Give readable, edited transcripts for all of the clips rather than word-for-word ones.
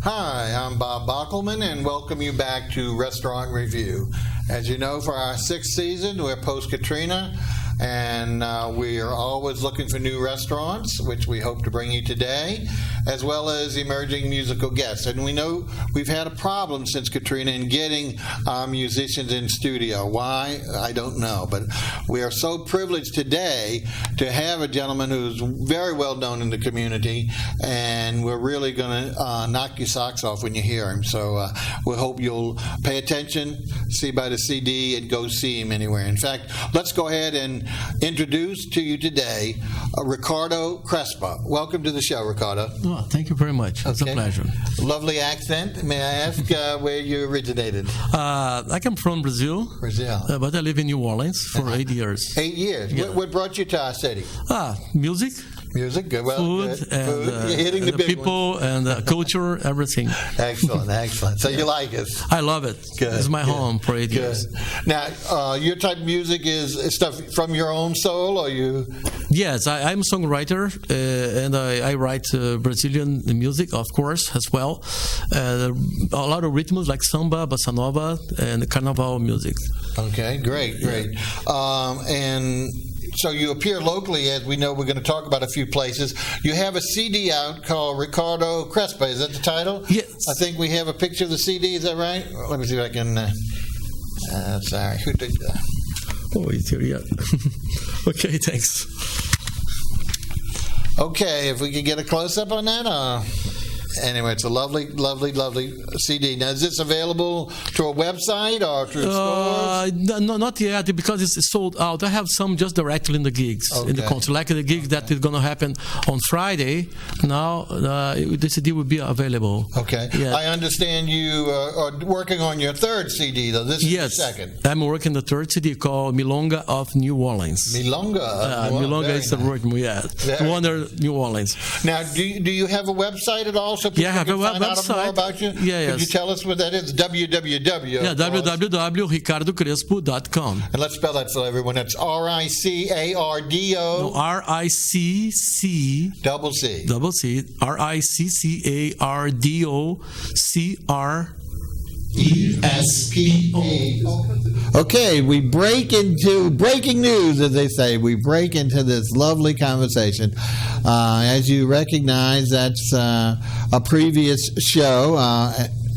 Hi, I'm Bob Bockelman and welcome you back to Restaurant Review. As you know, for our 6th season, we're post-Katrina, and we are always looking for new restaurants, which we hope to bring you today, as well as emerging musical guests. And we know we've had a problem since Katrina in getting our musicians in studio. Why? I don't know. But we are so privileged today to have a gentleman who's very well known in the community, and we're really going to knock your socks off when you hear him. So we hope you'll pay attention, see by the CD, and go see him anywhere. In fact, let's go ahead and introduce to you today Riccardo CRESP. Welcome to the show, Riccardo. Oh, thank you very much. It's a pleasure. Lovely accent. May I ask where you originated? I come from Brazil. Brazil. But I live in New Orleans for 8 years. 8 years. Yeah. What brought you to our city? Music. Music, good. Well, food, good. and, food. You're hitting the big people ones. and culture, everything. Excellent, excellent. So you like us? I love it. Good. It's my home for 8 years. Now, your type of music is stuff from your own soul, or you? Yes, I'm a songwriter, and I write Brazilian music, of course, as well. A lot of rhythms like samba, bossa nova, and carnival music. Okay, great. And so you appear locally, as we know we're going to talk about a few places. You have a CD out called Riccardo CRESP. Is that the title? Yes. I think we have a picture of the CD. Is that right? Let me see if I can... sorry. Who did that? Oh, it's here, yeah. Okay, thanks. Okay, if we could get a close-up on that. Anyway, it's a lovely CD. Now, is this available through a website or through stores? No, not yet, because it's sold out. I have some just directly in the gigs, in the concert. Like the gig that is going to happen on Friday. Now, the CD will be available. Okay. Yeah. I understand you are working on your third CD, though. This is the second. I'm working the third CD called Milonga of New Orleans. Milonga? Milonga is the word, Wonder New Orleans. Now, do you have a website at all? So people I have a find out website. more about you? Could you tell us what that is? www. Yeah, www.riccardocrespo.com. And let's spell that for everyone. That's RICCARDO. No, RICC. Double C. RICCARDOCRESPO. Okay, we break into breaking news, as they say. We break into this lovely conversation. As you recognize, that's a previous show.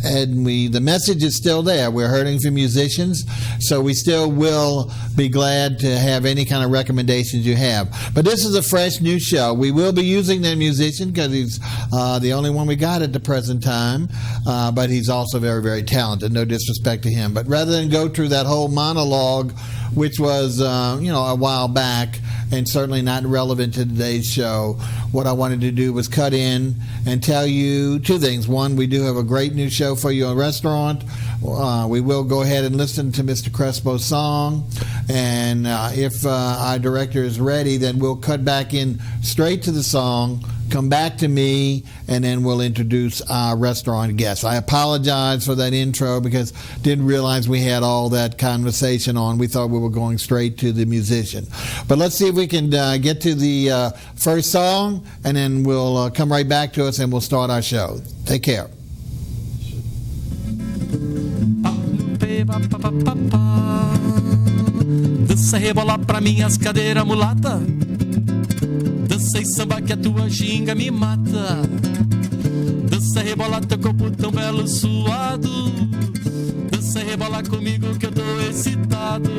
And the message is still there. We're hurting for musicians, so we still will be glad to have any kind of recommendations you have. But this is a fresh new show. We will be using that musician because he's the only one we got at the present time, but he's also very, very talented. No disrespect to him. But rather than go through that whole monologue, which was a while back and certainly not relevant to today's show, what I wanted to do was cut in and tell you two things. One, we do have a great new show for you, a restaurant. We will go ahead and listen to Mr. Crespo's song, and if our director is ready, then we'll cut back in straight to the song, come back to me, and then we'll introduce our restaurant guests. I apologize for that intro because didn't realize we had all that conversation on. We thought we were going straight to the musician. But let's see if we can get to the first song, and then we'll come right back to us and we'll start our show. Take care. Dança rebola pra minhas cadeiras mulata. Dança e samba que a tua ginga me mata. Dança rebola teu corpo tão belo suado. Dança rebola comigo que eu tô excitado.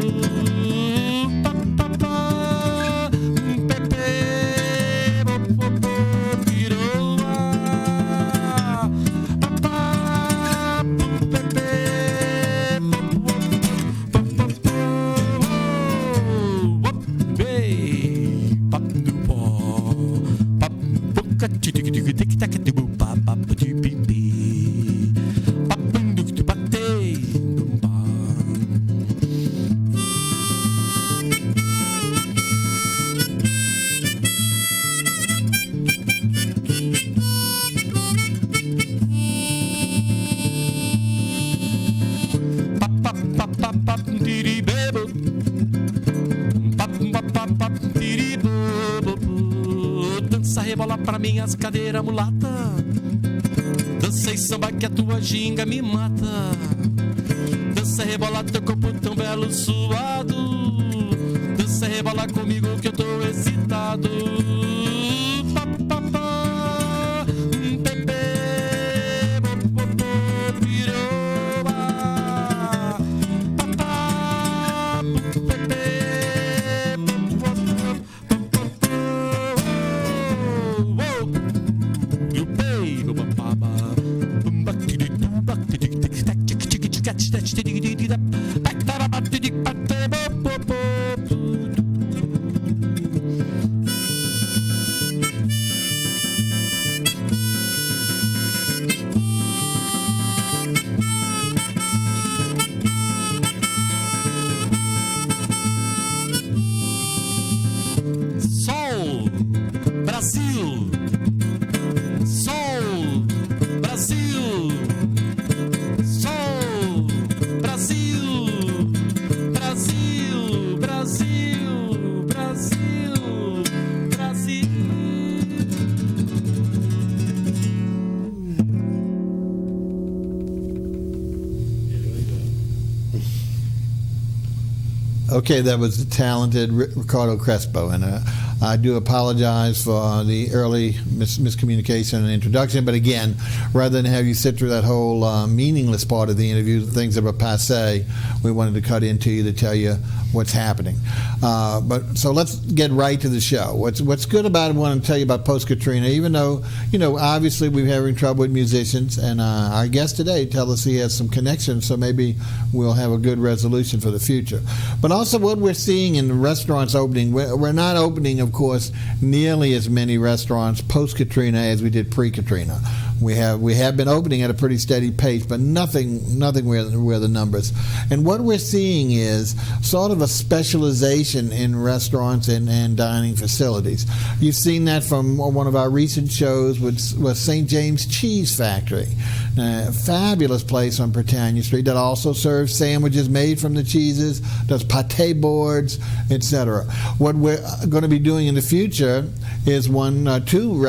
Dança rebola pra minhas cadeiras mulata. Dança e samba que a tua ginga me mata. Dança e rebola teu corpo tão belo suado. Dança e rebola comigo que eu tô excitado. Pa, pa, pa, bebê, bo, bo, bo, piroba. Pa, pa, bebê, bo, bo, bo, bo, bo, bo, you pay, bo, ba, ba, ba. Bum, ba, ti, di, do, ba, ti, di, tic, tac, tic, tic, tic, tac, tic, tic, di, di, di, da. Back, da, ba, ba, ti, di, ba, te, bo, bo, bo, bo. Sol, Brasil. Sol, Brasil. Sol, Brasil. Brasil, Brasil, Brasil, Brasil. Okay, that was the talented Riccardo Crespo, and I do apologize for the early miscommunication and introduction, but again, rather than have you sit through that whole meaningless part of the interview, things that were passé, we wanted to cut into you to tell you what's happening. So let's get right to the show. What's good about it, I want to tell you about post-Katrina, even though, obviously we're having trouble with musicians, and our guest today tells us he has some connections, so maybe we'll have a good resolution for the future. But also what we're seeing in the restaurants opening, we're not opening, of course, nearly as many restaurants post-Katrina as we did pre-Katrina. We have been opening at a pretty steady pace, but nothing where the numbers. And what we're seeing is sort of a specialization in restaurants and dining facilities. You've seen that from one of our recent shows with St. James Cheese Factory, a fabulous place on Britannia Street that also serves sandwiches made from the cheeses, does pate boards, etc. What we're going to be doing in the future is two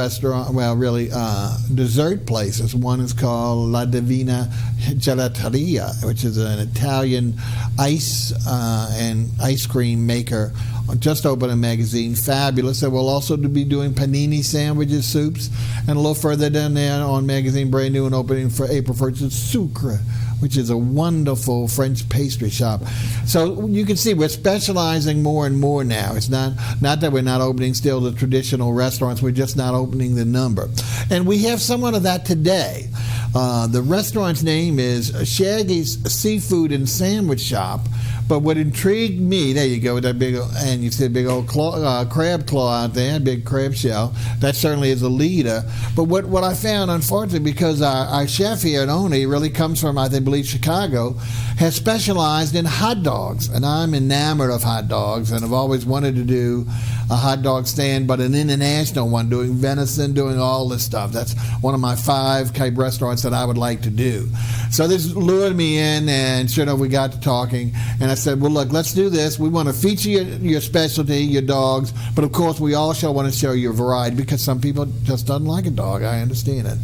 dessert places. One is called La Divina Gelateria, which is an Italian ice and ice cream maker. Just opened a magazine, fabulous. They will also be doing panini sandwiches, soups, and a little further down there on magazine, brand new and opening for April 1st, is Sucre, which is a wonderful French pastry shop. So you can see we're specializing more and more now. It's not that we're not opening still the traditional restaurants, we're just not opening the number. And we have somewhat of that today. The restaurant's name is Shaggys Seafood and Sandwich Shop. But what intrigued me, there you go, with that big, and you see a big old crab claw out there, big crab shell. That certainly is a leader. But what I found, unfortunately, because our chef here at Oni really comes from, I believe, Chicago, has specialized in hot dogs. And I'm enamored of hot dogs, and I've always wanted to do a hot dog stand, but an international one, doing venison, doing all this stuff. That's one of my 5 type restaurants that I would like to do. So this lured me in, and sure enough, we got to talking, and I said, well, look, let's do this. We want to feature your specialty, your dogs, but of course we also want to show you a variety, because some people just don't like a dog. I understand it.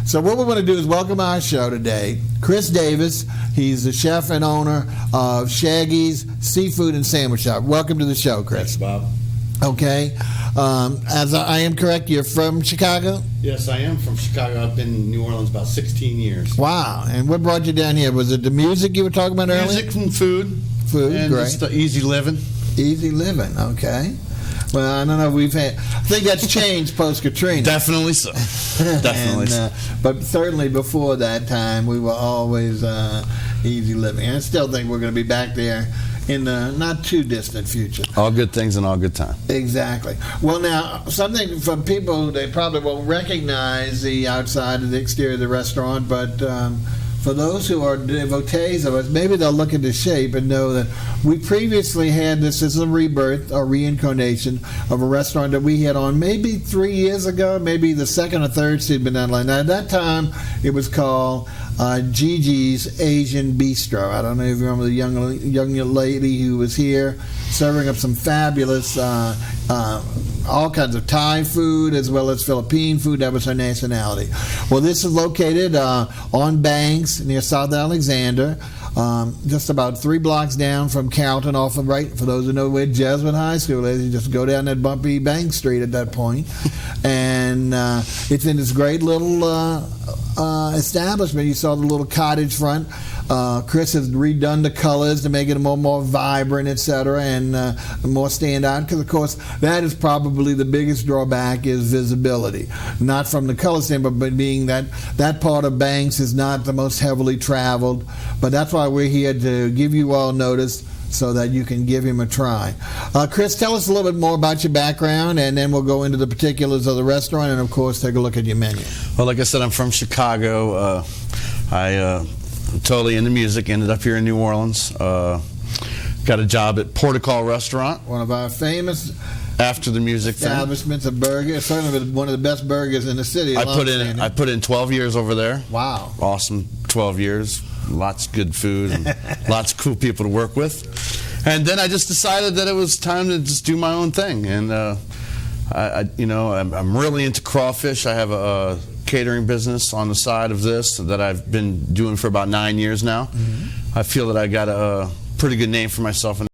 So what we want to do is welcome our show today, Chris Davis. He's the chef and owner of Shaggys Seafood and Sandwich Shop. Welcome to the show, Chris. Thanks, Bob. Okay. As I am correct, you're from Chicago? Yes, I am from Chicago. I've been in New Orleans about 16 years. Wow. And what brought you down here? Was it the music you were talking about earlier? Music and food. Food, and great. Just the easy living. Easy living, okay. Well, I don't know. I think that's changed post-Katrina. Definitely so. Definitely so. But certainly before that time, we were always easy living. And I still think we're going to be back there in the not too distant future. All good things and all good time. Exactly. Well, now, something from people, they probably won't recognize the outside of the exterior of the restaurant, but for those who are devotees of us, maybe they'll look at the shape and know that we previously had this as a rebirth or reincarnation of a restaurant that we had on maybe 3 years ago, maybe the second or third seed been online. Now, at that time, it was called Gigi's Asian Bistro. I don't know if you remember the young lady who was here serving up some fabulous all kinds of Thai food as well as Philippine food. That was her nationality. Well, this is located on Banks near South Alexander, just about 3 blocks down from Carrollton, off of right. For those who know where Jesuit High School is, you just go down that bumpy Bank Street at that point, and it's in this great little establishment. You saw the little cottage front. Chris has redone the colors to make it more vibrant, etc., and more stand out, because of course that is probably the biggest drawback, is visibility. Not from the color standpoint, but being that part of Banks is not the most heavily traveled. But that's why we're here to give you all notice, so that you can give him a try. Chris, tell us a little bit more about your background, and then we'll go into the particulars of the restaurant, and of course take a look at your menu. Well, like I said, I'm from Chicago. I totally into music. Ended up here in New Orleans. Got a job at Portical Restaurant. One of our famous after the music establishments of burgers. Certainly one of the best burgers in the city. I put in 12 years over there. Wow. Awesome 12 years. Lots of good food and lots of cool people to work with. And then I just decided that it was time to just do my own thing. And I'm really into crawfish. I have a catering business on the side of this that I've been doing for about 9 years now. Mm-hmm. I feel that I got a pretty good name for myself in